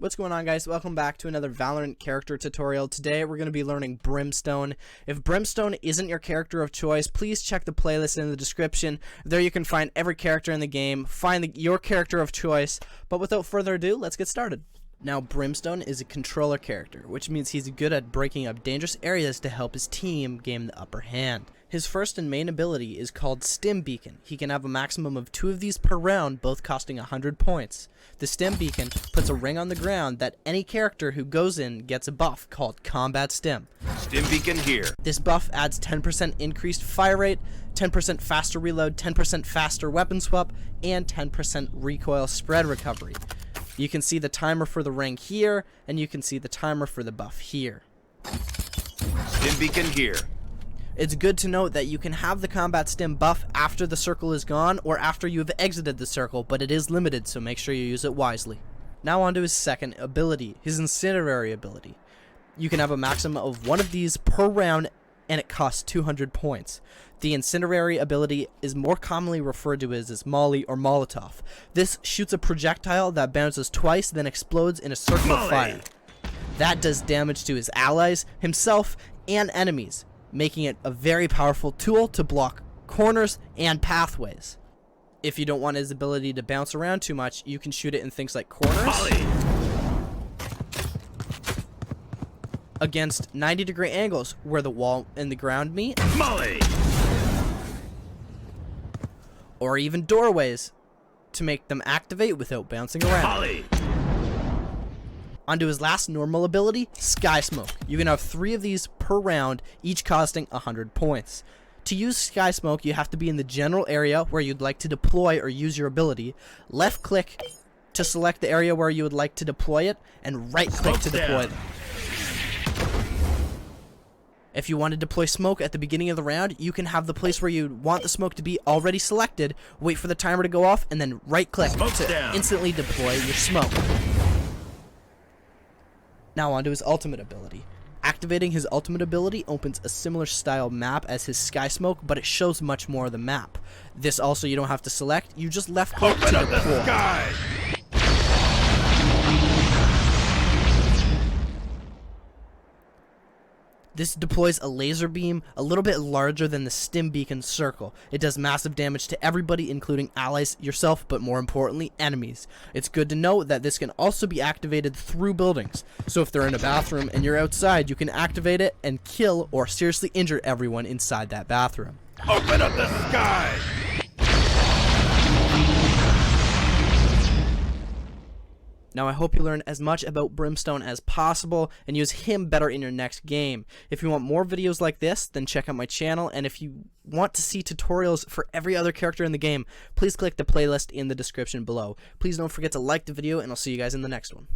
What's going on, guys? Welcome back to another Valorant character tutorial. Today we're going to be learning Brimstone. If Brimstone isn't your character of choice, please check the playlist in the description. There you can find every character in the game, find your character of choice. But without further ado, let's get started. Now, Brimstone is a controller character, which means he's good at breaking up dangerous areas to help his team gain the upper hand. His first and main ability is called Stim Beacon. He can have a maximum of 2 of these per round, both costing 100 points. The Stim Beacon puts a ring on the ground that any character who goes in gets a buff called Combat Stim. Stim Beacon here. This buff adds 10% increased fire rate, 10% faster reload, 10% faster weapon swap, and 10% recoil spread recovery. You can see the timer for the ring here, and you can see the timer for the buff here. Stim Beacon here. It's good to note that you can have the Combat Stim buff after the circle is gone or after you have exited the circle, but it is limited, so make sure you use it wisely. Now on to his second ability, his incinerate ability. You can have a maximum of 1 of these per round, and it costs 200 points. The incinerate ability is more commonly referred to as Molly or Molotov. This shoots a projectile that bounces twice, then explodes in a circle of fire. That does damage to his allies, himself, and enemies, making it a very powerful tool to block corners and pathways. If you don't want his ability to bounce around too much, you can shoot it in things like corners, against 90-degree angles where the wall and the ground meet, or even doorways to make them activate without bouncing around. Onto his last normal ability, Sky Smoke. You can have 3 of these per round, each costing 100 points. To use Sky Smoke, you have to be in the general area where you'd like to deploy or use your ability, left click to select the area where you would like to deploy it, and right click to deploy them. If you want to deploy smoke at the beginning of the round, you can have the place where you want the smoke to be already selected, wait for the timer to go off, and then right click to instantly deploy your smoke. Now onto his ultimate ability. Activating his ultimate ability opens a similar style map as his Sky Smoke, but it shows much more of the map. This also you don't have to select, you just left click to deploy. This deploys a laser beam a little bit larger than the Stim Beacon circle. It does massive damage to everybody, including allies, yourself, but more importantly, enemies. It's good to note that this can also be activated through buildings. So if they're in a bathroom and you're outside, you can activate it and kill or seriously injure everyone inside that bathroom. Open up the sky! Now I hope you learn as much about Brimstone as possible and use him better in your next game. If you want more videos like this, then check out my channel, and if you want to see tutorials for every other character in the game, please click the playlist in the description below. Please don't forget to like the video, and I'll see you guys in the next one.